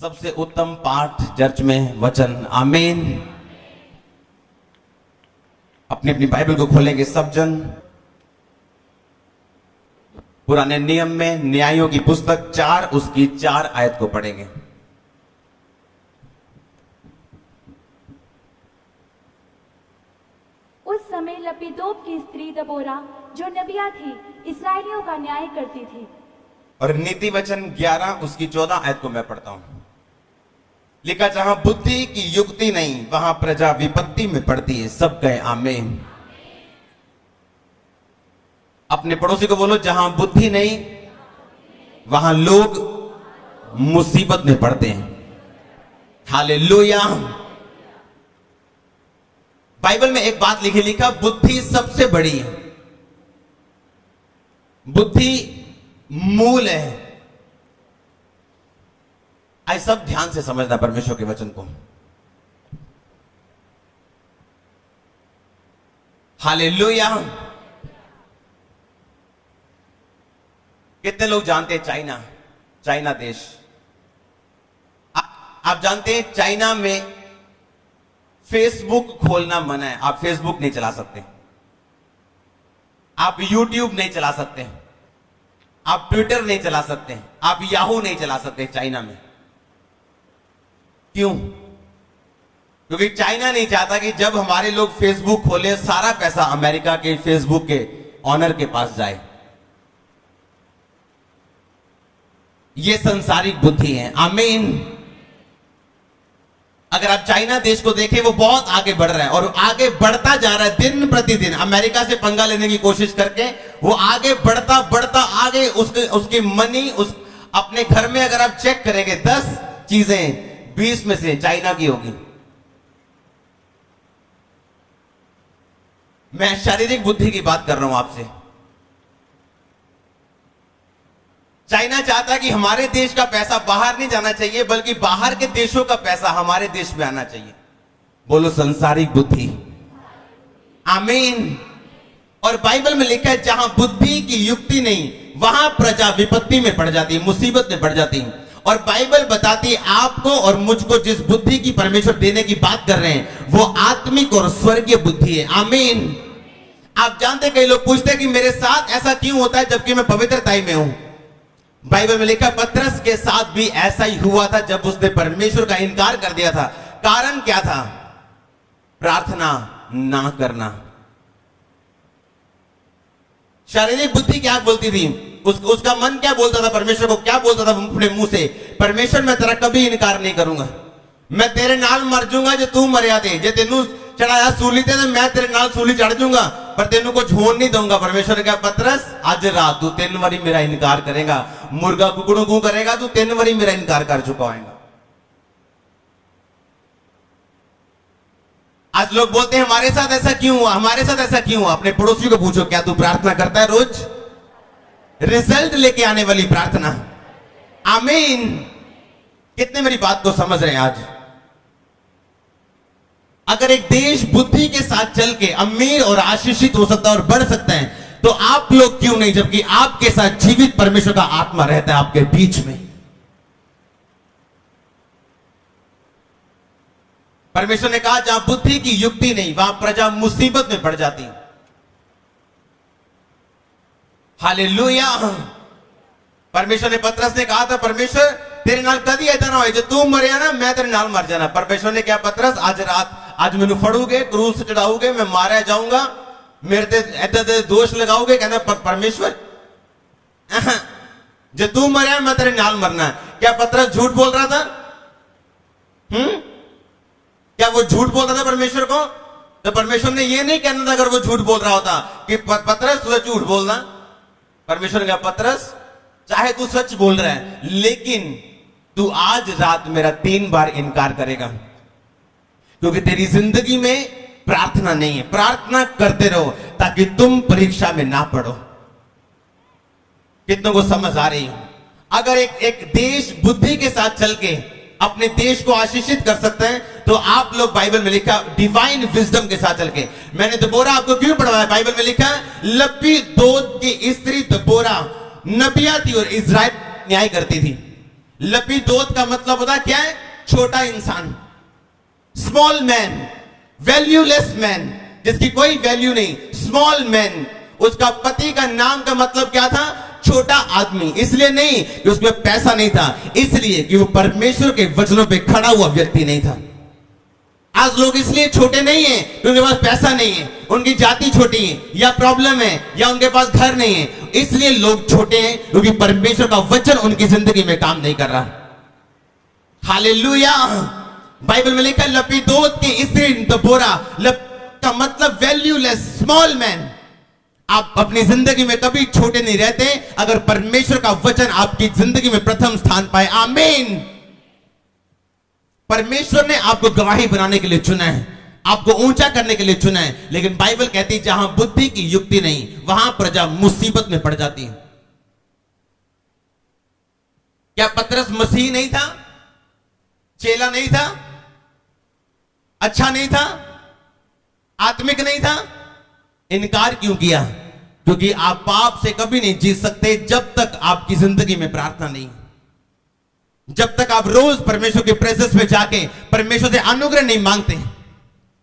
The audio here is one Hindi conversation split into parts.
सबसे उत्तम पाठ चर्च में वचन। आमीन। अपनी अपनी बाइबल को खोलेंगे सब जन। पुराने नियम में न्यायों की पुस्तक 4 उसकी 4 आयत को पढ़ेंगे। उस समय लपीदोत की स्त्री दबोरा जो नबिया थी, इस्राएलियों का न्याय करती थी। और नीति वचन 11 उसकी 14 आयत को मैं पढ़ता हूं। लिखा, जहां बुद्धि की युक्ति नहीं वहां प्रजा विपत्ति में पड़ती है। सब कहे आमीन। अपने पड़ोसी को बोलो, जहां बुद्धि नहीं वहां लोग मुसीबत में पड़ते हैं। हालेलुया। बाइबल में एक बात लिखा, बुद्धि सबसे बड़ी है। बुद्धि मूल है। आई सब ध्यान से समझना परमेश्वर के वचन को। हालेलुया। कितने लोग जानते हैं चाइना देश? आप जानते हैं चाइना में फेसबुक खोलना मना है। आप फेसबुक नहीं चला सकते, आप यूट्यूब नहीं चला सकते, आप ट्विटर नहीं चला सकते, आप याहू नहीं चला सकते चाइना में। क्यों? क्योंकि चाइना नहीं चाहता कि जब हमारे लोग फेसबुक खोले सारा पैसा अमेरिका के फेसबुक के ऑनर के पास जाए। यह संसारिक बुद्धि है। आमीन। अगर आप चाइना देश को देखें, वो बहुत आगे बढ़ रहा है और आगे बढ़ता जा रहा है दिन प्रतिदिन। अमेरिका से पंगा लेने की कोशिश करके वो आगे बढ़ता आगे उसकी मनी अपने घर में अगर आप चेक करेंगे 10 चीजें 20 में से चाइना की होगी। मैं शारीरिक बुद्धि की बात कर रहा हूं आपसे। चाइना चाहता कि हमारे देश का पैसा बाहर नहीं जाना चाहिए, बल्कि बाहर के देशों का पैसा हमारे देश में आना चाहिए। बोलो संसारिक बुद्धि। आमीन। और बाइबल में लिखा है, जहां बुद्धि की युक्ति नहीं वहां प्रजा विपत्ति में पड़ जाती है, मुसीबत में पड़ जाती है। और बाइबल बताती है आपको और मुझको जिस बुद्धि की परमेश्वर देने की बात कर रहे हैं वो आत्मिक और स्वर्गीय बुद्धि है। आमीन। आप जानते, कई लोग पूछते हैं कि मेरे साथ ऐसा क्यों होता है जबकि मैं पवित्रता में हूं। बाइबल में लिखा, पतरस के साथ भी ऐसा ही हुआ था जब उसने परमेश्वर का इनकार कर दिया था। कारण क्या था? प्रार्थना ना करना। शारीरिक बुद्धि क्या बोलती थी? उसका मन क्या बोलता था? परमेश्वर को क्या बोलता था अपने मुंह से? परमेश्वर मैं तेरा कभी इनकार नहीं करूंगा, मैं तेरे नाल मर जाऊंगा जो तू मरिया थे, जे तेनू चढ़ाया सूली ते मैं तेरे नाल सूली चढ़ जाऊंगा, पर तेनू कुछ होने नहीं दूंगा। परमेश्वर ने कहा, पतरस आज रात तू 3 बारी मेरा इनकार करेगा, मुर्गा कुकड़ू कू करेगा, तू 3 बारी मेरा इनकार कर चुका होगा। आज लोग बोलते हैं हमारे साथ ऐसा क्यों हुआ, हमारे साथ ऐसा क्यों हुआ। अपने पड़ोसी को पूछो, क्या तू प्रार्थना करता है रोज? रिजल्ट लेके आने वाली प्रार्थना। आमीन। कितने मेरी बात को समझ रहे हैं आज? अगर एक देश बुद्धि के साथ चल के अमीर और आशीषित हो सकता है और बढ़ सकता है, तो आप लोग क्यों नहीं, जबकि आपके साथ जीवित परमेश्वर का आत्मा रहता है आपके बीच में। परमेश्वर ने कहा, जहां बुद्धि की युक्ति नहीं वहां प्रजा मुसीबत में पड़ जाती। हालेलुया। परमेश्वर ने पतरस ने कहा था, परमेश्वर तेरे नाल कदी ऐसा ना हो जो तू मरिया ना मैं तेरे नाल मर जाना। परमेश्वर ने क्या, पतरस आज रात आज मैनू फड़ोगे, क्रूस चढ़ाओगे, मैं मारा जाऊंगा, मेरे ते ऐसे दोष लगाओगे। कहना परमेश्वर जो तू मरिया मैं तेरे नाल मरना। क्या पतरस झूठ बोल रहा था? क्या वो झूठ बोल रहा था परमेश्वर को? तो परमेश्वर ने ये नहीं कहना था अगर वो झूठ बोल रहा होता कि पतरस तुझे झूठ बोलना। परमेश्वर ने कहा, पतरस चाहे तू सच बोल रहा है, लेकिन तू आज रात मेरा 3 बार इनकार करेगा, क्योंकि तेरी जिंदगी में प्रार्थना नहीं है। प्रार्थना करते रहो ताकि तुम परीक्षा में ना पड़ो। कितनों को समझ आ रही है? अगर एक देश बुद्धि के साथ चल के अपने देश को आशीषित कर सकते हैं, तो आप लोग बाइबल में लिखा डिवाइन विजडम के साथ चल के। मैंने दबोरा आपको क्यों पढ़वाया? बाइबल में लिखा लपीदोत की स्त्री दबोरा नबिया थी और इजराइल न्याय करती थी। लपीदोत का मतलब होता क्या है? छोटा इंसान, स्मॉल मैन, वैल्यूलेस मैन, जिसकी कोई वैल्यू नहीं, स्मॉल मैन। उसका पति का नाम का मतलब क्या था? छोटा आदमी। इसलिए नहीं कि उसके पास पैसा नहीं था, इसलिए कि वो परमेश्वर के वचनों पे खड़ा हुआ व्यक्ति नहीं था। आज लोग इसलिए छोटे नहीं है कि उनके पास पैसा नहीं है, उनकी जाति छोटी है, या प्रॉब्लम है, या उनके पास घर नहीं है। इसलिए लोग छोटे हैं क्योंकि परमेश्वर का वचन उनकी जिंदगी में काम नहीं कर रहा। हालेलुया। बाइबल में लिखा लपीदोत की स्त्री दबोरा, का मतलब वैल्यूलेस, स्मॉल मैन। आप अपनी जिंदगी में कभी छोटे नहीं रहते अगर परमेश्वर का वचन आपकी जिंदगी में प्रथम स्थान पाए। आमीन। परमेश्वर ने आपको गवाही बनाने के लिए चुना है, आपको ऊंचा करने के लिए चुना है, लेकिन बाइबल कहती है जहां बुद्धि की युक्ति नहीं वहां प्रजा मुसीबत में पड़ जाती है। क्या पतरस मसीह नहीं था? चेला नहीं था? अच्छा नहीं था? आत्मिक नहीं था? इनकार क्यों किया? क्योंकि आप पाप से कभी नहीं जीत सकते जब तक आपकी जिंदगी में प्रार्थना नहीं, जब तक आप रोज परमेश्वर के प्रेजेंस में जाके परमेश्वर से अनुग्रह नहीं मांगते।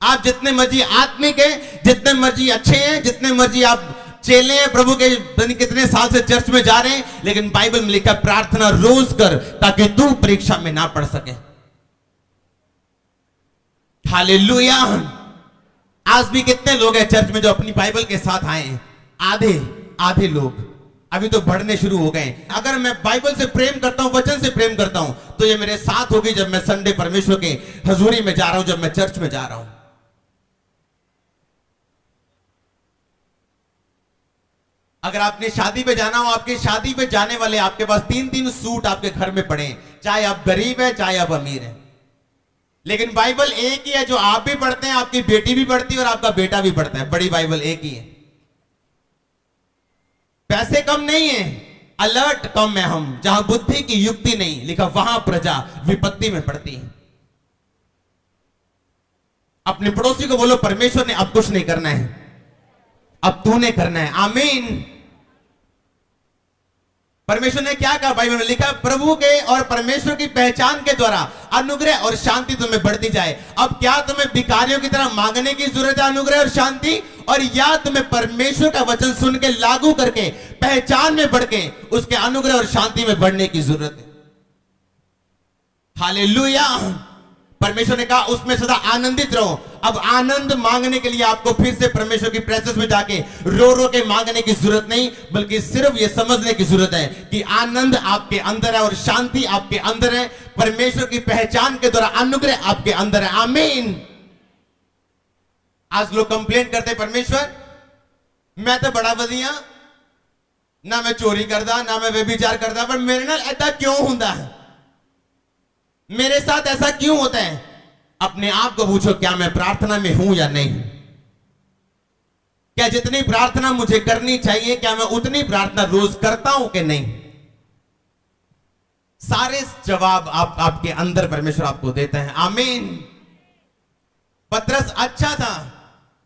आप जितने मर्जी आत्मिक हैं, जितने मर्जी अच्छे हैं, जितने मर्जी आप चेले हैं, प्रभु के कितने साल से चर्च में जा रहे हैं, लेकिन बाइबल में लिखा प्रार्थना रोज कर ताकि तू परीक्षा में ना पड़ सके। हालेलुया। आज भी कितने लोग हैं चर्च में जो अपनी बाइबल के साथ आए हैं? आधे लोग अभी तो बढ़ने शुरू हो गए। अगर मैं बाइबल से प्रेम करता हूं, वचन से प्रेम करता हूं, तो ये मेरे साथ होगी जब मैं संडे परमेश्वर के हजूरी में जा रहा हूं, जब मैं चर्च में जा रहा हूं। अगर आपने शादी पे जाना हो, आपकी शादी पे जाने वाले आपके पास 3-3 सूट आपके घर में पड़े हैं, चाहे आप गरीब हैं चाहे आप अमीर हैं, लेकिन बाइबल एक ही है जो आप भी पढ़ते हैं, आपकी बेटी भी पढ़ती है और आपका बेटा भी पढ़ता है। बड़ी बाइबल एक ही है। पैसे कम नहीं है, अलर्ट कम है हम। जहां बुद्धि की युक्ति नहीं लिखा वहां प्रजा विपत्ति में पड़ती है। अपने पड़ोसी को बोलो परमेश्वर ने अब कुछ नहीं करना है, अब तूने करना है। आमीन। परमेश्वर ने क्या कहा? बाइबल में लिखा प्रभु के और परमेश्वर की पहचान के द्वारा अनुग्रह और शांति तुम्हें बढ़ती जाए। अब क्या तुम्हें भिखारियों की तरह मांगने की जरूरत है अनुग्रह और शांति, और या तुम्हें परमेश्वर का वचन सुन के लागू करके पहचान में बढ़ के उसके अनुग्रह और शांति में बढ़ने की जरूरत है? हालेलुया। परमेश्वर ने कहा उसमें सदा आनंदित रहो। अब आनंद मांगने के लिए आपको फिर से परमेश्वर की प्रेजेंस में जाके रो के मांगने की जरूरत नहीं, बल्कि सिर्फ यह समझने की जरूरत है कि आनंद आपके अंदर है और शांति आपके अंदर है। परमेश्वर की पहचान के द्वारा अनुग्रह आपके अंदर है। आमीन। आज लोग कंप्लेंट करते परमेश्वर मैं तो बड़ा वधिया, ना मैं चोरी करता ना मैं व्यभिचार करता, पर मेरे नाल ऐसा क्यों होता है? मेरे साथ ऐसा क्यों होता है? अपने आप को पूछो, क्या मैं प्रार्थना में हूं या नहीं? क्या जितनी प्रार्थना मुझे करनी चाहिए, क्या मैं उतनी प्रार्थना रोज करता हूं कि नहीं? सारे जवाब आपके अंदर परमेश्वर आपको देता है। आमीन। पतरस अच्छा था,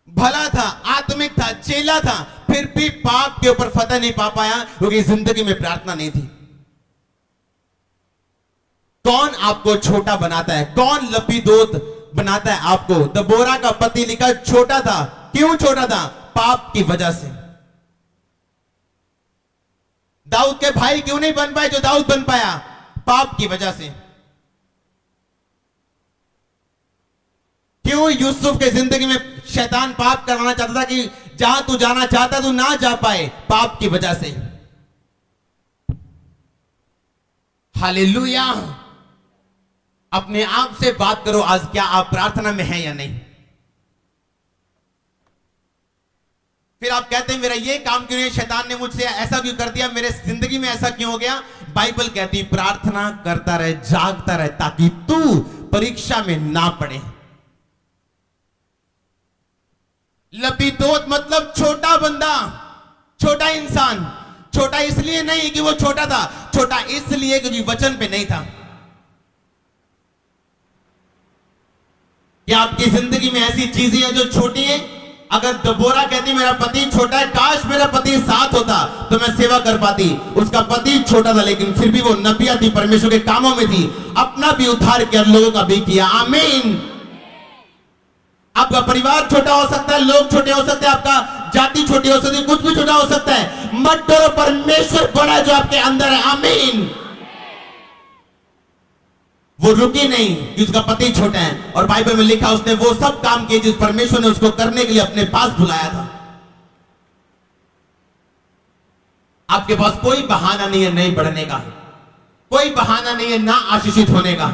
भला था, आत्मिक था, चेला था, फिर भी पाप के ऊपर फतह नहीं पा पाया क्योंकि जिंदगी में प्रार्थना नहीं थी। कौन आपको छोटा बनाता है? कौन लपीदोत बनाता है आपको? दबोरा का पति लिखा छोटा था। क्यों छोटा था? पाप की वजह से। दाऊद के भाई क्यों नहीं बन पाए जो दाऊद बन पाया? पाप की वजह से। क्यों यूसुफ के जिंदगी में शैतान पाप करवाना चाहता था कि जहां तू जाना चाहता तू ना जा पाए? पाप की वजह से। हालेलुया। अपने आप से बात करो, आज क्या आप प्रार्थना में हैं या नहीं? फिर आप कहते हैं मेरा ये काम क्यों नहीं, शैतान ने मुझसे ऐसा क्यों कर दिया, मेरे जिंदगी में ऐसा क्यों हो गया? बाइबल कहती प्रार्थना करता रहे, जागता रहे, ताकि तू परीक्षा में ना पड़े। लपीदोत मतलब छोटा बंदा, छोटा इंसान। छोटा इसलिए नहीं कि वो छोटा था, छोटा इसलिए क्योंकि वचन पे नहीं था। क्या आपकी जिंदगी में ऐसी चीजें हैं जो छोटी हैं? अगर दबोरा कहती मेरा पति छोटा है, काश मेरा मेरा पति साथ होता तो मैं सेवा कर पाती। उसका पति छोटा था लेकिन फिर भी वो नबिया थी, परमेश्वर के कामों में थी, अपना भी उद्धार किया, लोगों का भी किया। आमीन। आपका परिवार छोटा हो सकता है, लोग छोटे हो सकते हैं, आपका जाति छोटी हो सकती है, कुछ भी छोटा हो सकता है, मत डरो, परमेश्वर बड़ा है जो आपके अंदर है। आमीन। वो रुकी नहीं कि उसका पति छोटा है, और बाइबल में लिखा उसने वो सब काम किए जिस परमेश्वर ने उसको करने के लिए अपने पास बुलाया था। आपके पास कोई बहाना नहीं है नहीं बढ़ने का, कोई बहाना नहीं है ना आशीषित होने का।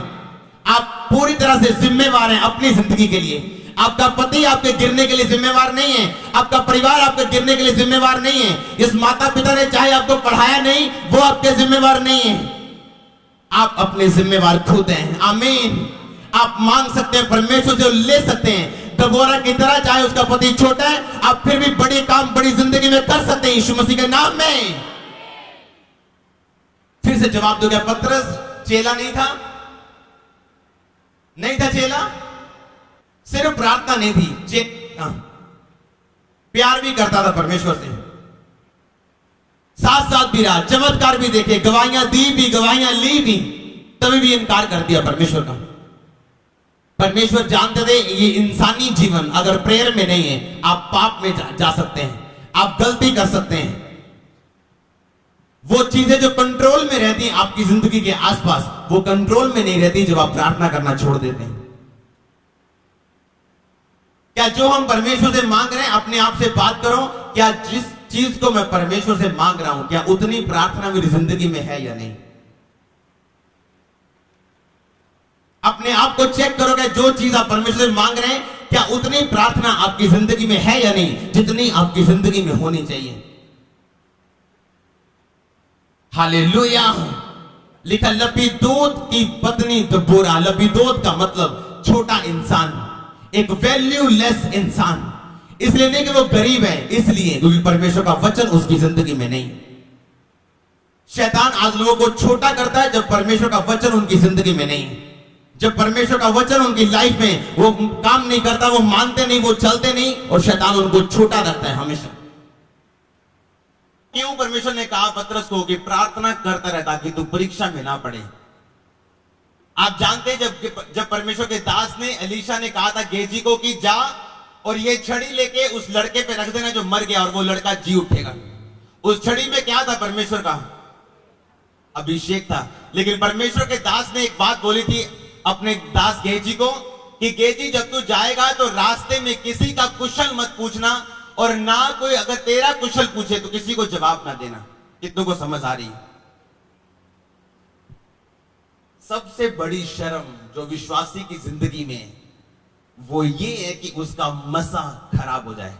आप पूरी तरह से जिम्मेवार हैं अपनी जिंदगी के लिए। आपका पति आपके गिरने के लिए जिम्मेवार नहीं है, आपका परिवार आपके गिरने के लिए जिम्मेवार नहीं है, इस माता पिता ने चाहे आपको पढ़ाया नहीं वो आपके जिम्मेवार नहीं है, आप अपने जिम्मेवार खुद हैं। आमीन। आप मांग सकते हैं परमेश्वर से, ले सकते हैं दबोरा की तरह, चाहे उसका पति छोटा है, आप फिर भी बड़ी काम बड़ी जिंदगी में कर सकते हैं यीशु मसीह के नाम में। फिर से जवाब दो, क्या पतरस चेला नहीं था? नहीं था चेला, सिर्फ प्रार्थना नहीं थी, प्यार भी करता था परमेश्वर से, साथ साथ भी रहा, चमत्कार भी देखे, गवाहियां दी भी, गवाहियां ली भी, तभी भी इनकार कर दिया परमेश्वर का। परमेश्वर जानते थे ये इंसानी जीवन अगर प्रेयर में नहीं है, आप पाप में जा सकते हैं, आप गलती कर सकते हैं। वो चीजें जो कंट्रोल में रहती हैं आपकी जिंदगी के आसपास, वो कंट्रोल में नहीं रहती जब आप प्रार्थना करना छोड़ देते हैं। क्या जो हम परमेश्वर से मांग रहे हैं, अपने आप से बात करो, क्या जिस चीज को मैं परमेश्वर से मांग रहा हूं, क्या उतनी प्रार्थना मेरी जिंदगी में है या नहीं? अपने आप को चेक करो कि जो चीज आप परमेश्वर से मांग रहे हैं, क्या उतनी प्रार्थना आपकी जिंदगी में है या नहीं, जितनी आपकी जिंदगी में होनी चाहिए। हालेलुया। लिखा लपीदोत की पत्नी दबोरा। लपीदोत का मतलब छोटा इंसान, एक वैल्यूलेस इंसान। इसलिए नहीं कि वो गरीब है, इसलिए क्योंकि परमेश्वर का वचन उसकी जिंदगी में नहीं। शैतान आज लोगों को छोटा करता है जब परमेश्वर का वचन उनकी जिंदगी में नहीं। जब परमेश्वर का वचन उनकी लाइफ में वो काम नहीं करता, वो मानते नहीं, वो चलते नहीं, और शैतान उनको छोटा रखता है हमेशा। क्यों परमेश्वर ने कहा पतरस को कि प्रार्थना करता रहता कि तू परीक्षा में ना पड़े। आप जानते हैं जब परमेश्वर के दास ने एलीशा ने कहा था गेजी को कि जा और ये छड़ी लेके उस लड़के पे रख देना जो मर गया, और वो लड़का जी उठेगा। उस छड़ी में क्या था? परमेश्वर का अभिषेक था। लेकिन परमेश्वर के दास ने एक बात बोली थी अपने दास गेजी को कि गेजी जब तू जाएगा तो रास्ते में किसी का कुशल मत पूछना, और ना कोई अगर तेरा कुशल पूछे तो किसी को जवाब ना देना। कितनों को समझ आ रही है? सबसे बड़ी शर्म जो विश्वासी की जिंदगी में वो ये है कि उसका मसा खराब हो जाए।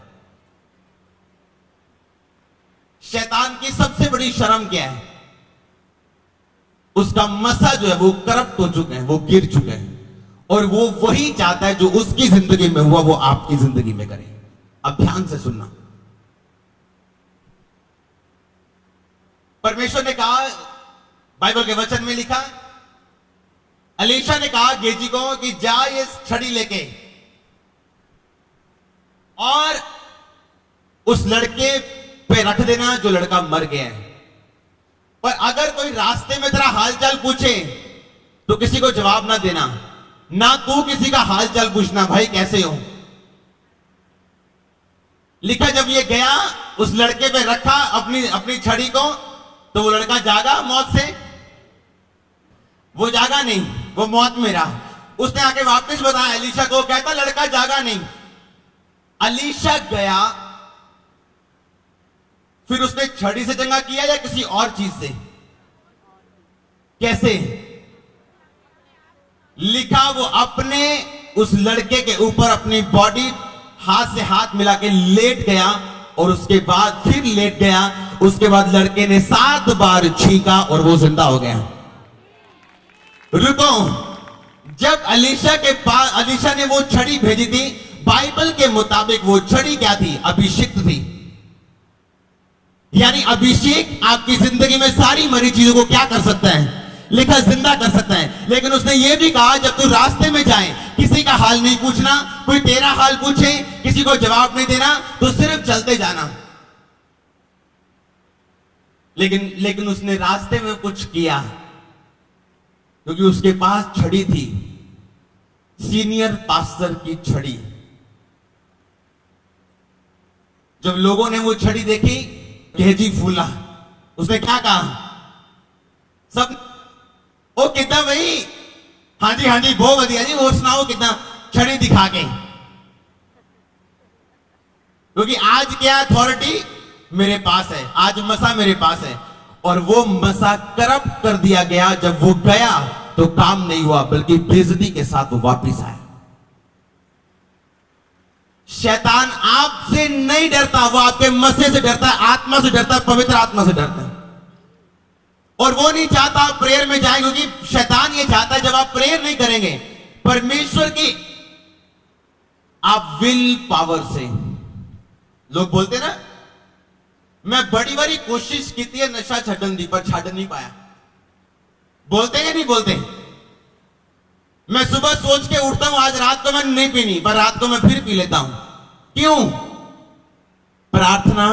शैतान की सबसे बड़ी शर्म क्या है? उसका मसा जो है वो करप्ट हो चुके हैं, वो गिर चुके हैं, और वो वही चाहता है जो उसकी जिंदगी में हुआ वो आपकी जिंदगी में करे। अब ध्यान से सुनना, परमेश्वर ने कहा, बाइबल के वचन में लिखा, एलीशा ने कहा गेजी को कि जा ये छड़ी लेके और उस लड़के पे रख देना जो लड़का मर गया है। पर अगर कोई रास्ते में तेरा हालचाल पूछे तो किसी को जवाब ना देना, ना तू किसी का हालचाल पूछना, भाई कैसे हो। लिखा जब ये गया उस लड़के पे रखा अपनी छड़ी को, तो वो लड़का जागा मौत से? वो जागा नहीं, वो मौत में रहा। उसने आके वापस बताया एलीशा को, कहता लड़का जागा नहीं। एलीशा गया, फिर उसने छड़ी से चंगा किया या किसी और चीज से? कैसे? लिखा वो अपने उस लड़के के ऊपर अपनी बॉडी हाथ से हाथ मिला के लेट गया, और उसके बाद फिर लेट गया। उसके बाद लड़के ने 7 बार छींका और वो जिंदा हो गया। रुको, जब एलीशा ने वो छड़ी भेजी थी, बाइबल के मुताबिक वो छड़ी क्या थी? अभिषिक्त थी। यानी अभिषेक आपकी जिंदगी में सारी मरी चीजों को क्या कर सकता है? लिखा जिंदा कर सकता है। लेकिन उसने ये भी कहा जब तू रास्ते में जाए किसी का हाल नहीं पूछना, कोई तेरा हाल पूछे किसी को जवाब नहीं देना, तो सिर्फ चलते जाना। लेकिन उसने रास्ते में कुछ किया, क्योंकि उसके पास छड़ी थी, सीनियर पास्टर की छड़ी। जब लोगों ने वो छड़ी देखी, गेजी फूला। उसने क्या कहा? सब ओ कितना भाई, हाँ जी बहुत बढ़िया जी, वो सुनाओ कितना, छड़ी दिखा के। क्योंकि आज क्या अथॉरिटी मेरे पास है, आज मसा मेरे पास है। और वो मसा करप्ट कर दिया गया। जब वो गया तो काम नहीं हुआ, बल्कि बेइज्जती के साथ वो वापिस आया। शैतान आपसे नहीं डरता, वो आपके मसे से डरता है, आत्मा से डरता है, पवित्र आत्मा से डरता है। और वो नहीं चाहता आप प्रेयर में जाए, क्योंकि शैतान ये चाहता है जब आप प्रेयर नहीं करेंगे परमेश्वर की, आप विल पावर से, लोग बोलते ना, मैं बड़ी बड़ी कोशिश की थी नशा छड्डन दी, पर छड्ड नहीं पाया। बोलते हैं नहीं बोलते? मैं सुबह सोच के उठता हूं आज रात को मैं नहीं पीनी, पर रात को मैं फिर पी लेता हूं। क्यों? प्रार्थना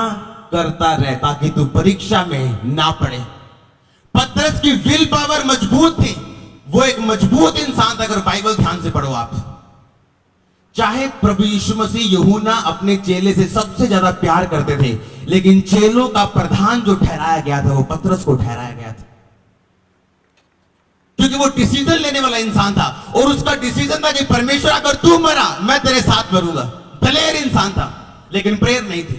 करता रहे ताकि तू परीक्षा में ना पड़े। पतरस की विल पावर मजबूत थी, वो एक मजबूत इंसान था। अगर बाइबल ध्यान से पढ़ो आप, चाहे प्रभु यीशु मसीह यूहन्ना अपने चेले से सबसे ज्यादा प्यार करते थे, लेकिन चेलों का प्रधान जो ठहराया गया था वो पतरस को ठहराया गया था, क्योंकि वो डिसीजन लेने वाला इंसान था। और उसका डिसीजन था कि परमेश्वर अगर तू मरा मैं तेरे साथ मरूंगा। दलेर इंसान था, लेकिन प्रेयर नहीं थी।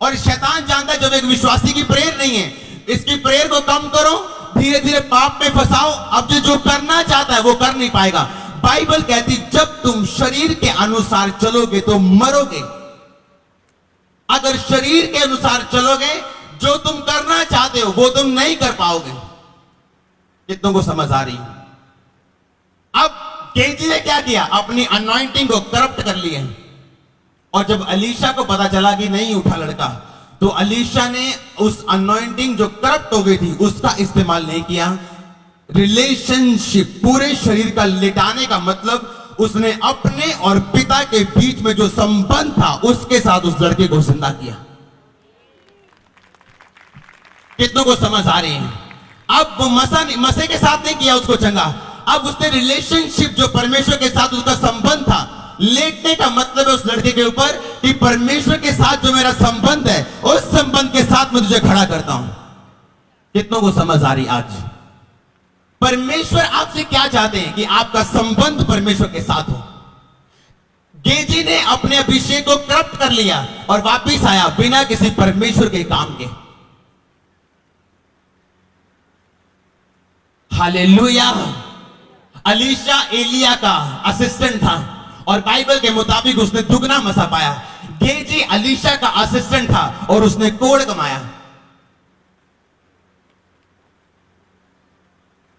और शैतान जानता है जब एक विश्वासी की प्रेयर नहीं है, इसकी प्रेयर को कम करो, धीरे धीरे पाप में फंसाओ, अब जो करना चाहता है वो कर नहीं पाएगा। बाइबल कहती जब तुम शरीर के अनुसार चलोगे तो मरोगे। अगर शरीर के अनुसार चलोगे, जो तुम करना चाहते हो वो तुम नहीं कर पाओगे। कितनों को समझ आ रही? अब गेजी ने क्या किया? अपनी अनॉइंटिंग को करप्ट कर लिया। और जब अलीशा को पता चला कि नहीं उठा लड़का, तो अलीशा ने उस अनॉइंटिंग जो करप्ट हो गई थी उसका इस्तेमाल नहीं किया। रिलेशनशिप, पूरे शरीर का लिटाने का मतलब उसने अपने और पिता के बीच में जो संबंध था उसके साथ उस लड़के को जिंदा किया। कितनों को समझ आ रही है? अब वो मसे के साथ नहीं किया उसको चंगा, अब उसने रिलेशनशिप जो परमेश्वर के साथ उसका संबंध था, लेटने का मतलब है उस लड़के के ऊपर कि परमेश्वर के साथ जो मेरा संबंध है उस संबंध के साथ मैं तुझे खड़ा करता हूं। कितनों को समझ आ रही? आज परमेश्वर आपसे क्या चाहते हैं कि आपका संबंध परमेश्वर के साथ हो। गेजी ने अपने अभिषेक को करप्ट कर लिया और वापिस आया बिना किसी परमेश्वर के काम के। हालेलुया। अलीशा एलिया का असिस्टेंट था और बाइबल के मुताबिक उसने दुगना मसा पाया। गेजी अलीशा का असिस्टेंट था और उसने कोड़ कमाया।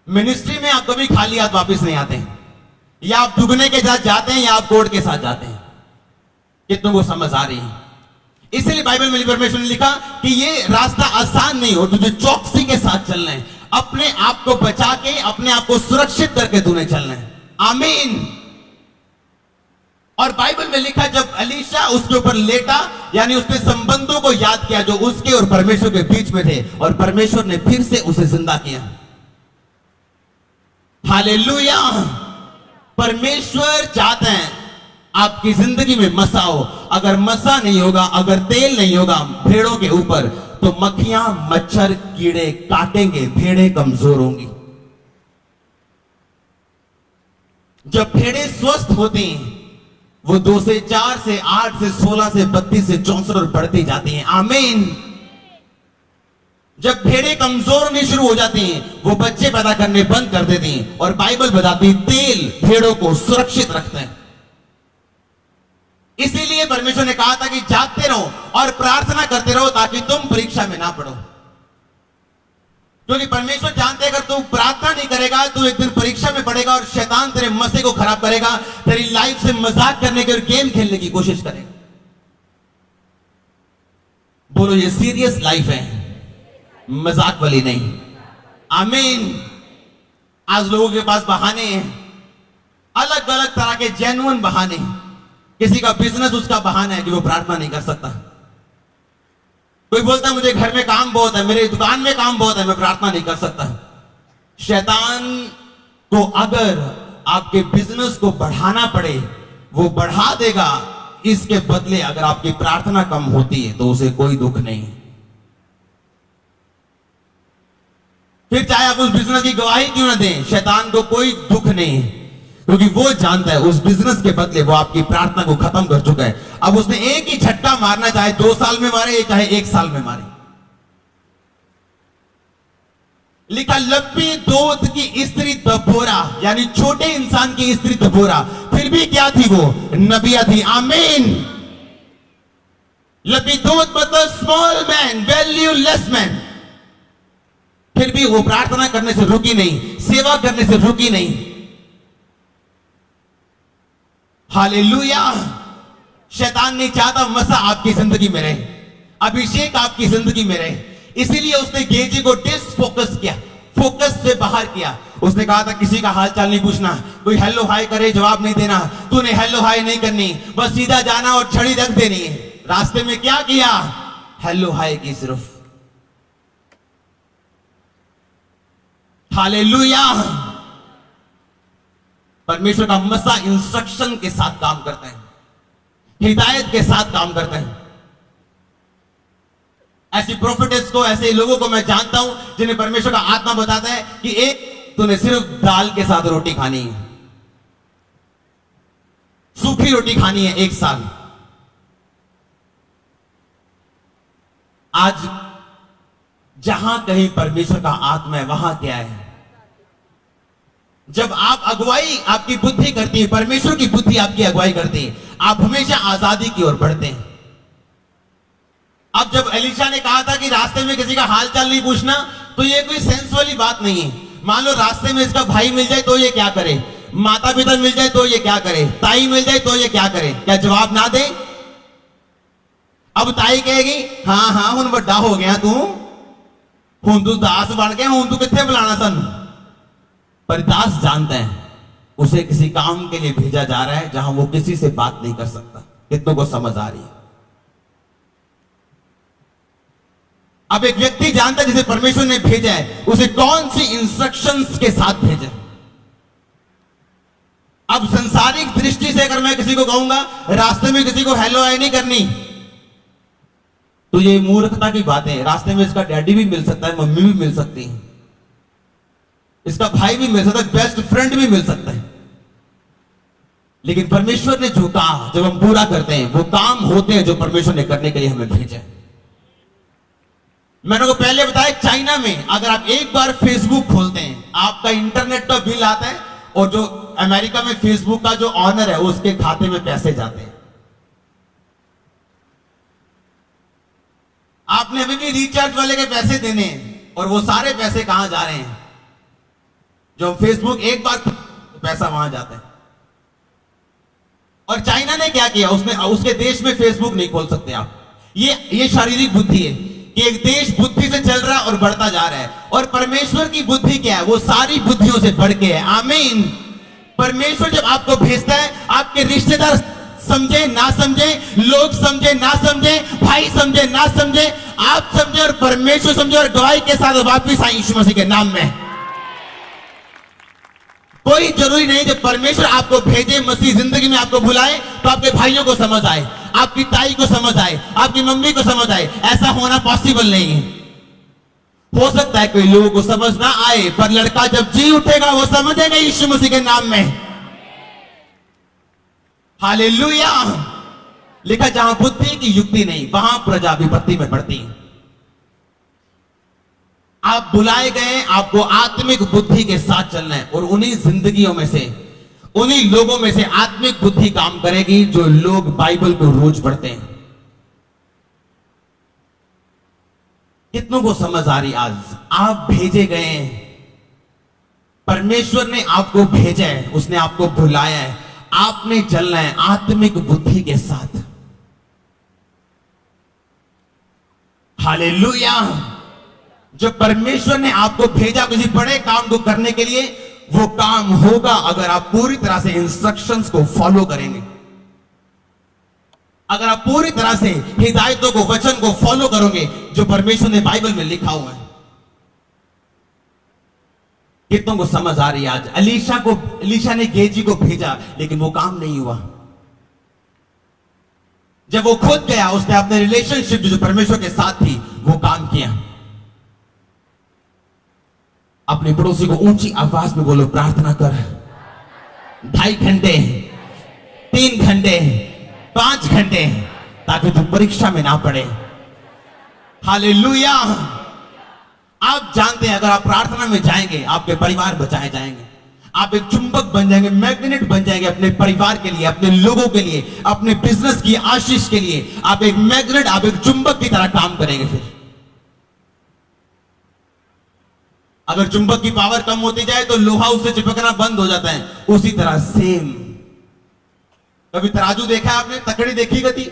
मिनिस्ट्री में आप कभी खाली हाथ वापस नहीं आते, या आप दुगने के साथ जाते हैं या आप कोड़ के साथ जाते हैं। कितनों को समझ आ रही है? इसलिए बाइबल में परमेश्वर ने लिखा कि ये रास्ता आसान नहीं हो, तुझे चौकसी के साथ चलना है, अपने आप को बचा के, अपने आप को सुरक्षित करके तूने चलना है। आमीन। और बाइबल में लिखा जब अलीशा उसके ऊपर लेटा, यानी उसने संबंधों को याद किया जो उसके और परमेश्वर के बीच में थे, और परमेश्वर ने फिर से उसे जिंदा किया। हालेलुया। परमेश्वर चाहते हैं आपकी जिंदगी में मसा हो। अगर मसा नहीं होगा, अगर तेल नहीं होगा भेड़ों के ऊपर, तो मक्खियां, मच्छर, कीड़े काटेंगे, भेड़ें कमजोर होंगी। जब भेड़ें स्वस्थ होती हैं वो 2 से 4 से 8 से 16 से 32 से 64 और बढ़ती जाती हैं। आमीन। जब भेड़ें कमजोर होनी शुरू हो जाती हैं वो बच्चे पैदा करने बंद कर देती हैं। और बाइबल बताती है तेल भेड़ों को सुरक्षित रखते हैं। इसीलिए परमेश्वर ने कहा था कि जागते रहो और प्रार्थना करते रहो ताकि तुम परीक्षा में ना पड़ो। क्योंकि परमेश्वर जानते हैं अगर तू प्रार्थना नहीं करेगा तो एक दिन परीक्षा में पड़ेगा और शैतान तेरे मसे को खराब करेगा, तेरी लाइफ से मजाक करने की और गेम खेलने की कोशिश करेगा। बोलो ये सीरियस लाइफ है, मजाक वाली नहीं। आमीन। आज लोगों के पास बहाने हैं, अलग अलग तरह के जेन्युइन बहाने। किसी का बिजनेस उसका बहाना है कि वो प्रार्थना नहीं कर सकता। कोई बोलता है मुझे घर में काम बहुत है, मेरे दुकान में काम बहुत है, मैं प्रार्थना नहीं कर सकता। शैतान को अगर आपके बिजनेस को बढ़ाना पड़े वो बढ़ा देगा, इसके बदले अगर आपकी प्रार्थना कम होती है तो उसे कोई दुख नहीं। फिर चाहे आप उस बिजनेस की गवाही क्यों ना दें, शैतान को कोई दुख नहीं है, क्योंकि वो जानता है उस बिजनेस के बदले वो आपकी प्रार्थना को खत्म कर चुका है। अब उसने एक ही झटका मारना, चाहे 2 साल में मारे चाहे 1 साल में मारे। लिखा लपीदोत की स्त्री दबोरा, यानी छोटे इंसान की स्त्री दबोरा, फिर भी क्या थी वो? नबिया थी। आमीन। लपीदोत मतलब स्मॉल मैन, वैल्यूलेस मैन। फिर भी वो प्रार्थना करने से रुकी नहीं, सेवा करने से रुकी नहीं। हालेलुया। शैतान नहीं चाहता मसा आपकी जिंदगी में रहे, अभिषेक आपकी जिंदगी में रहे, इसीलिए उसने गेजी को डिसफोकस किया, फोकस से बाहर किया। उसने कहा था किसी का हाल चाल नहीं पूछना, कोई हेलो हाय करे जवाब नहीं देना, तूने हेलो हाय नहीं करनी, बस सीधा जाना और छड़ी रख देनी है। रास्ते में क्या किया? हेलो हाय की सिर्फ। हालेलुया। परमेश्वर का मसा इंस्ट्रक्शन के साथ काम करता है, हिदायत के साथ काम करता है। ऐसी प्रोफेट्स को, ऐसे लोगों को मैं जानता हूं जिन्हें परमेश्वर का आत्मा बताता है कि एक तूने सिर्फ दाल के साथ रोटी खानी है, सूखी रोटी खानी है 1 साल। आज जहां कहीं परमेश्वर का आत्मा है वहां क्या है? जब आप अगुवाई आपकी बुद्धि करती है, परमेश्वर की बुद्धि आपकी अगुवाई करती है, आप हमेशा आजादी की ओर बढ़ते हैं। अब जब एलीशा ने कहा था कि रास्ते में किसी का हालचाल नहीं पूछना, तो ये कोई सेंस वाली बात नहीं है। मान लो रास्ते में इसका भाई मिल जाए तो ये क्या करे, माता पिता मिल जाए तो ये क्या करे, ताई मिल जाए तो ये क्या करे? क्या जवाब ना दे? अब ताई कहेगी हाँ हाँ हुन बड़ा हो गया तू, हुन तू दास बन गया, हुन तू कितने बुलाना सन। पर दास जानता है उसे किसी काम के लिए भेजा जा रहा है जहां वो किसी से बात नहीं कर सकता। कितनों को समझ आ रही है? अब एक व्यक्ति जानता है जिसे परमेश्वर ने भेजा है, उसे कौन सी इंस्ट्रक्शंस के साथ भेजा। अब संसारिक दृष्टि से अगर मैं किसी को कहूंगा रास्ते में किसी को हेलो हाय नहीं करनी, तो ये मूर्खता की बात है। रास्ते में इसका डैडी भी मिल सकता है, मम्मी भी मिल सकती है, इसका भाई भी मिल सकता है, बेस्ट फ्रेंड भी मिल सकता है। लेकिन परमेश्वर ने जो कहा जब हम पूरा करते हैं वो काम होते हैं जो परमेश्वर ने करने के लिए हमें भेजा है। मैंने को पहले बताया, चाइना में अगर आप एक बार फेसबुक खोलते हैं, आपका इंटरनेट का बिल आता है और जो अमेरिका में फेसबुक का जो ऑनर है उसके खाते में पैसे जाते हैं। आपने अभी भी रिचार्ज वाले के पैसे देने हैं और वो सारे पैसे कहां जा रहे हैं? जो फेसबुक एक बार पैसा वहां जाता है। और चाइना ने क्या किया? उसके देश में फेसबुक नहीं खोल सकते आप। ये शारीरिक बुद्धि है कि एक देश बुद्धि से चल रहा है और बढ़ता जा रहा है, और परमेश्वर की बुद्धि क्या है? वो सारी बुद्धियों से बढ़ के है। आमीन। परमेश्वर जब आपको भेजता है, आपके रिश्तेदार समझे ना समझे, लोग समझे ना समझे, भाई समझे ना समझे, आप समझे और परमेश्वर समझे और गवाही के साथ वापिस आए यीशु मसीह के नाम में। कोई जरूरी नहीं जब परमेश्वर आपको भेजे, मसीह जिंदगी में आपको बुलाए, तो आपके भाइयों को समझ आए, आपकी ताई को समझ आए, आपकी मम्मी को समझ आए। ऐसा होना पॉसिबल नहीं है। हो सकता है कोई लोगों को समझ ना आए, पर लड़का जब जी उठेगा वो समझेगा यीशु मसीह के नाम में। हालेलुया। लिखा जहां बुद्धि की युक्ति नहीं वहां प्रजा विपत्ति में पड़ती है। आप बुलाए गए, आपको आत्मिक बुद्धि के साथ चलना है, और उन्हीं जिंदगियों में से, उन्हीं लोगों में से आत्मिक बुद्धि काम करेगी जो लोग बाइबल को रोज पढ़ते हैं। कितनों को समझ आ रही? आज आप भेजे गए हैं, परमेश्वर ने आपको भेजा है, उसने आपको बुलाया है, आपने चलना है आत्मिक बुद्धि के साथ। हालेलुया। जब परमेश्वर ने आपको भेजा किसी बड़े काम को करने के लिए, वो काम होगा अगर आप पूरी तरह से इंस्ट्रक्शंस को फॉलो करेंगे। अगर आप पूरी तरह से हिदायतों को, वचन को फॉलो करोगे जो परमेश्वर ने बाइबल में लिखा हुआ है। कितनों को समझ आ रही है आज? अलीशा ने गेजी को भेजा, लेकिन वो काम नहीं हुआ। जब वो खुद गया, उसने अपने रिलेशनशिप जो परमेश्वर के साथ थी वो काम किया। अपने पड़ोसी को ऊंची आवाज में बोलो, प्रार्थना कर 2.5 घंटे, 3 घंटे, 5 घंटे, ताकि तू परीक्षा में ना पड़े। हालेलुया। आप जानते हैं, अगर आप प्रार्थना में जाएंगे, आपके परिवार बचाए जाएंगे। आप एक चुंबक बन जाएंगे, मैग्नेट बन जाएंगे अपने परिवार के लिए, अपने लोगों के लिए, अपने बिजनेस की आशीष के लिए। आप एक मैग्नेट, आप एक चुंबक की तरह काम करेंगे। फिर अगर चुंबक की पावर कम होती जाए तो लोहा उससे चिपकना बंद हो जाता है। उसी तरह सेम, कभी तराजू देखा आपने? तकड़ी देखी गति?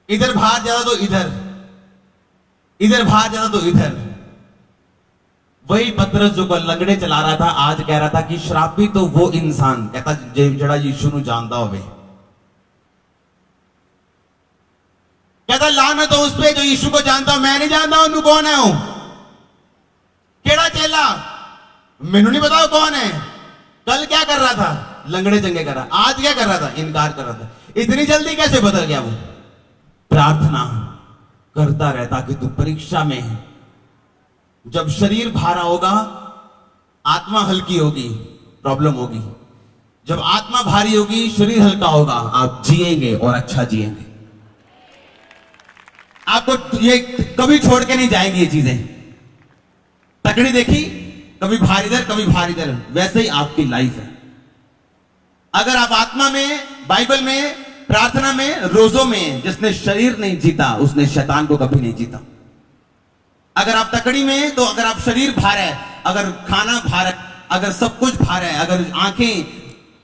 इधर भार ज्यादा तो इधर, इधर भार ज्यादा तो इधर। वही पतरस जो कल लंगड़े चला रहा था, आज कह रहा था कि श्रापित तो वो इंसान, कहता जड़ा यीशु नु जानता होवे। कहता लानत हो उस पे जो यीशु को जानता हो। मैं नहीं जानता हूं कौन है। हूं केड़ा चेला, मैनू नहीं पता कौन है। कल क्या कर रहा था? लंगड़े चंगे कर रहा। आज क्या कर रहा था? इनकार कर रहा था। इतनी जल्दी कैसे बदल गया वो? प्रार्थना करता रहता कि तू परीक्षा में, जब शरीर भारा होगा, आत्मा हल्की होगी, प्रॉब्लम होगी। जब आत्मा भारी होगी, शरीर हल्का होगा, आप जिएंगे और अच्छा जिएंगे। आपको ये कभी छोड़ के नहीं जाएंगी ये चीजें। तकड़ी देखी, कभी भारी इधर, कभी भारी इधर। वैसे ही आपकी लाइफ है। अगर आप आत्मा में, बाइबल में, प्रार्थना में, रोजों में, जिसने शरीर नहीं जीता उसने शैतान को कभी नहीं जीता। अगर आप तकड़ी में, तो अगर आप शरीर भार है, अगर खाना भार है, अगर सब कुछ भार है, अगर आंखें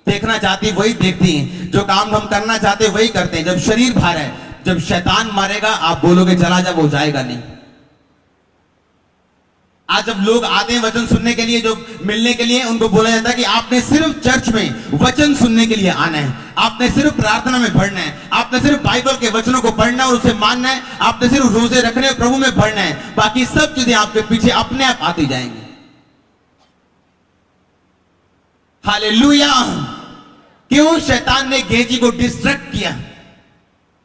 देखना चाहती वही देखती हैं, जो काम हम करना चाहते वही करते हैं। जब शरीर भार है, जब शैतान मारेगा, आप बोलोगे चला जा, वो जाएगा नहीं। आज जब लोग आते हैं वचन सुनने के लिए, जो मिलने के लिए, उनको बोला जाता है कि आपने सिर्फ चर्च में वचन सुनने के लिए आना है, आपने सिर्फ प्रार्थना में बढ़ना है, आपने सिर्फ बाइबल के वचनों को पढ़ना और उसे मानना है, आपने सिर्फ रोजे रखने और प्रभु में बढ़ना है। बाकी सब चीजें आपके पीछे अपने आप आती जाएंगी। हालेलुया। क्यों? शैतान ने गेजी को डिस्ट्रैक्ट किया,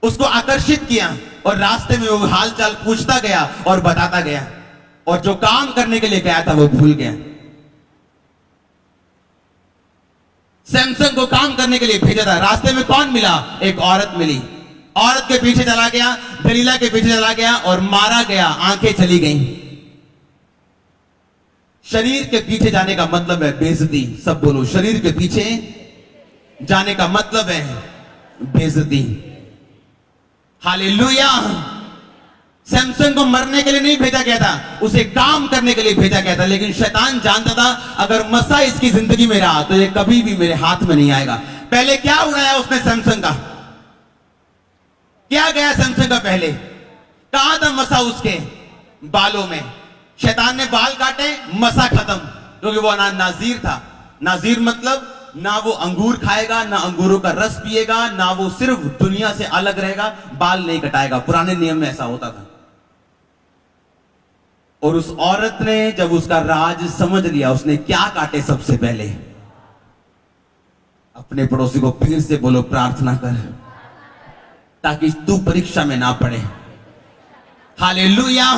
उसको आकर्षित किया, और रास्ते में वो हालचाल पूछता गया और बताता गया, और जो काम करने के लिए गया था वो भूल गया। सैमसन को काम करने के लिए भेजा था, रास्ते में कौन मिला? एक औरत मिली। औरत के पीछे चला गया, दलीला के पीछे चला गया और मारा गया, आंखें चली गईं। शरीर के पीछे जाने का मतलब है बेइज्जती। सब बोलो, शरीर के पीछे जाने का मतलब है बेइज्जती। हालेलुया। सैमसन को मरने के लिए नहीं भेजा गया था, उसे काम करने के लिए भेजा गया था। लेकिन शैतान जानता था अगर मसा इसकी जिंदगी में रहा तो ये कभी भी मेरे हाथ में नहीं आएगा। पहले क्या उड़ाया उसने सैमसन का? क्या गया सैमसन का पहले? कहां था मसा? उसके बालों में। शैतान ने बाल काटे, मसा खत्म, क्योंकि वो नाजीर था। नाजीर मतलब ना वो अंगूर खाएगा, ना अंगूरों का रस पिएगा, ना वो सिर्फ दुनिया से अलग रहेगा, बाल नहीं कटाएगा। पुराने नियम में ऐसा होता था। और उस औरत ने जब उसका राज समझ लिया, उसने क्या काटे? सबसे पहले अपने पड़ोसी को फिर से बोलो, प्रार्थना कर ताकि तू परीक्षा में ना पड़े। हालेलुया।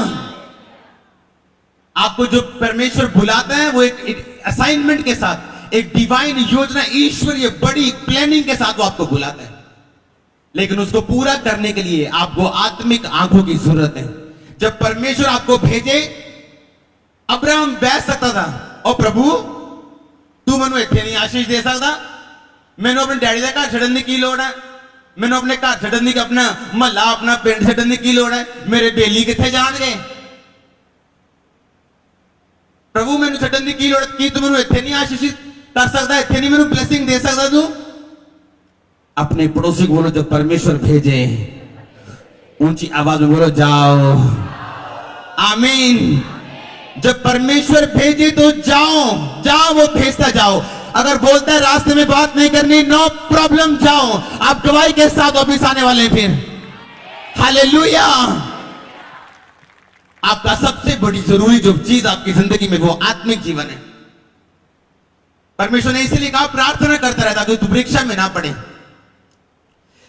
आपको जो परमेश्वर बुलाता है वो एक असाइनमेंट के साथ, एक डिवाइन योजना, ईश्वरीय बड़ी प्लानिंग के साथ वो आपको बुलाता है। लेकिन उसको पूरा करने के लिए आपको आत्मिक आंखों की जरूरत है। जब परमेश्वर आपको भेजे, अब्राहम बैठ सकता था, और प्रभु तू मैनू इत्थे नहीं आशीष दे सकता, मैनू अपने डैडी का घर छड्डन की लोड़ है, मैनू अपने घर छड्डन की, अपना महला अपना पिंड छड्डन की लोड़ है, मेरे बेली कित्थे जाणगे? प्रभु मैनू छड्डन की लोड़ की तू मैनू इत्थे नहीं आशीषित कर सकता, इत्थे नहीं मैनू ब्लेसिंग दे सकता तू? अपने पड़ोसी को बोलो, जब परमेश्वर भेजे, ऊंची आवाज में बोलो, जाओ। आमीन। जब परमेश्वर भेजे तो जाओ, जाओ, वो भेजता जाओ। अगर बोलता है रास्ते में बात नहीं करनी, नो प्रॉब्लम, जाओ, आप गवाही के साथ वापिस आने वाले हैं फिर। हालेलुया। आपका सबसे बड़ी जरूरी जो चीज आपकी जिंदगी में वो आत्मिक जीवन है। परमेश्वर ने इसीलिए कहा प्रार्थना करता रहता कि तू परीक्षा में ना पड़े।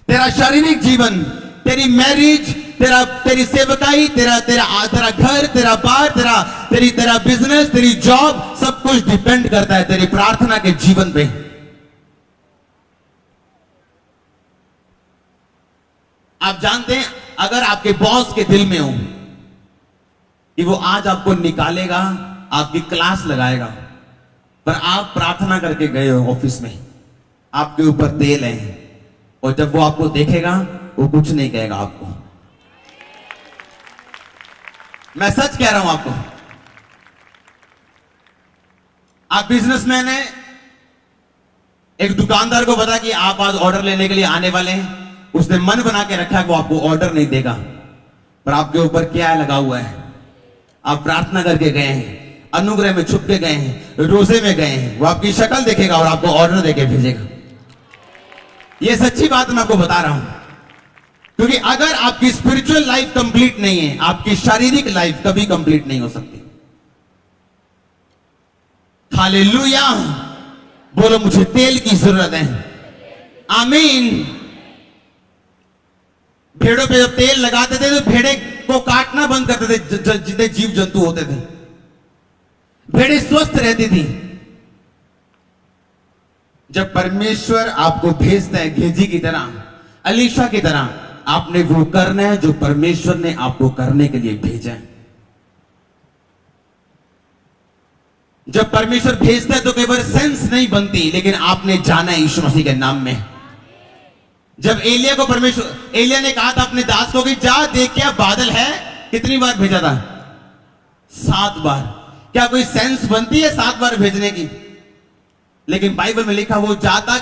तेरा शारीरिक जीवन, तेरी मैरिज, तेरी सेवकाई, तेरा घर, तेरा बार, तेरा बिजनेस, तेरी जॉब, सब कुछ डिपेंड करता है तेरी प्रार्थना के जीवन पे। आप जानते हैं अगर आपके बॉस के दिल में हो कि वो आज आपको निकालेगा, आपकी क्लास लगाएगा, पर आप प्रार्थना करके गए हो ऑफिस में, आपके ऊपर तेल है, और जब वो आपको देखेगा वो कुछ नहीं कहेगा आपको। मैं सच कह रहा हूं आपको। आप बिजनेसमैन हैं, एक दुकानदार को पता कि आप आज ऑर्डर लेने के लिए आने वाले हैं, उसने मन बना के रखा है कि वो आपको ऑर्डर नहीं देगा, पर आपके ऊपर क्या लगा हुआ है, आप प्रार्थना करके गए हैं, अनुग्रह में छुप के गए हैं, रोजे में गए हैं, वो आपकी शक्ल देखेगा और आपको ऑर्डर देके भेजेगा। ये सच्ची बात मैं आपको बता रहा हूं, क्योंकि अगर आपकी स्पिरिचुअल लाइफ कंप्लीट नहीं है, आपकी शारीरिक लाइफ कभी कंप्लीट नहीं हो सकती। हालेलुया। बोलो मुझे तेल की जरूरत है। आमीन। भेड़ों पे जब तेल लगाते थे तो भेड़े को काटना बंद करते थे, जितने जीव जंतु होते थे, भेड़े स्वस्थ रहती थी। जब परमेश्वर आपको भेजता है गेजी की तरह, अलीशा की तरह, आपने वो करना है जो परमेश्वर ने आपको करने के लिए भेजा है। जब परमेश्वर भेजता है तो कई बार सेंस नहीं बनती, लेकिन आपने जाना है यीशु मसीह के नाम में। जब एलिया को एलिया ने कहा था अपने दास को कि जा देख क्या बादल है, कितनी बार भेजा था? 7 बार। क्या कोई सेंस बनती है 7 बार भेजने की? लेकिन बाइबल में लिखा वो जाता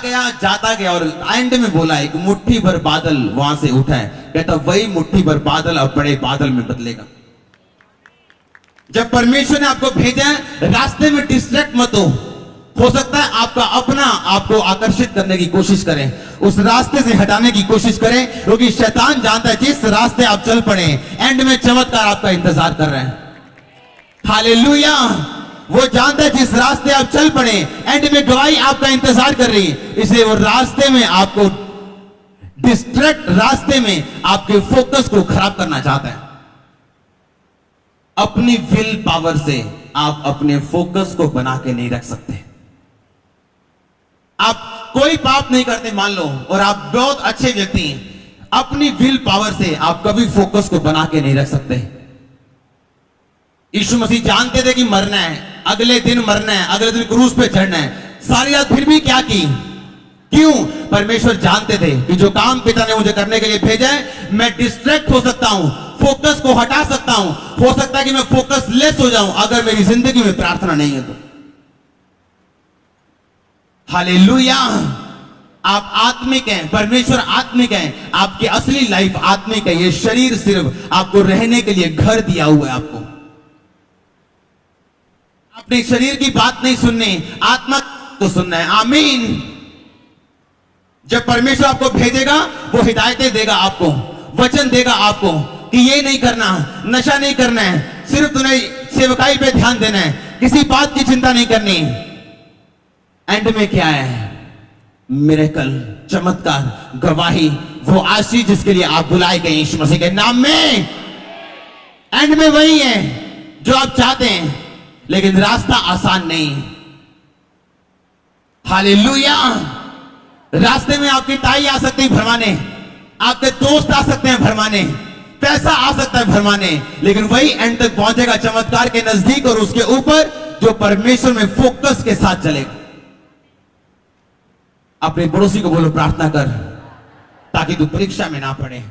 गया और एंड में बोला एक मुट्ठी भर बादल वहां से उठा है। कहता वही मुट्ठी भर बादल अब बड़े बादल में बदलेगा। जब परमेश्वर ने आपको भेजा है, रास्ते में डिस्ट्रैक्ट मत हो सकता है आपका अपना आपको आकर्षित करने की कोशिश करें, उस रास्ते से हटाने की कोशिश करें, क्योंकि शैतान जानता है जिस रास्ते आप चल पड़े एंड में चमत्कार आपका इंतजार कर रहे हैं। हालेलुया। वो जानता है जिस रास्ते आप चल पड़े एंड में गवाही आपका इंतजार कर रही है, इसलिए वो रास्ते में आपको डिस्ट्रैक्ट, रास्ते में आपके फोकस को खराब करना चाहता है। अपनी विल पावर से आप अपने फोकस को बना के नहीं रख सकते। आप कोई पाप नहीं करते मान लो, और आप बहुत अच्छे व्यक्ति हैं, अपनी विल पावर से आप कभी फोकस को बना के नहीं रख सकते। यीशु मसीह जानते थे कि मरना है, अगले दिन मरना है, अगले दिन क्रूस पे चढ़ना है, सारी रात फिर भी क्या की? क्यों? परमेश्वर जानते थे कि जो काम पिता ने मुझे करने के लिए भेजा है, मैं डिस्ट्रैक्ट हो सकता हूं, फोकस को हटा सकता हूं, हो सकता है कि मैं फोकस लेस हो जाऊं अगर मेरी जिंदगी में प्रार्थना नहीं है तो। हालेलुया। आप आत्मिक हैं, परमेश्वर आत्मिक है, आपकी असली लाइफ आत्मिक है। ये शरीर सिर्फ आपको रहने के लिए घर दिया हुआ है। आपको अपने शरीर की बात नहीं सुननी, आत्मा को सुनना है। आमीन। जब परमेश्वर आपको भेजेगा वो हिदायतें देगा, आपको वचन देगा आपको कि ये नहीं करना, नशा नहीं करना है, सिर्फ तुम्हें सेवकाई पे ध्यान देना है, किसी बात की चिंता नहीं करनी। एंड में क्या है? मिरेकल, चमत्कार, गवाही, वो आशीष जिसके लिए आप बुलाए गए यीशु मसीह के नाम में। एंड में वही है जो आप चाहते हैं, लेकिन रास्ता आसान नहीं है। हालेलुया। रास्ते में आपकी ताई आ सकती है भरमाने, आपके दोस्त आ सकते हैं भरमाने, पैसा आ सकता है भरमाने, लेकिन वही एंड तक पहुंचेगा चमत्कार के नजदीक और उसके ऊपर जो परमेश्वर में फोकस के साथ चलेगा। अपने पड़ोसी को बोलो प्रार्थना कर ताकि तू परीक्षा में ना पड़े।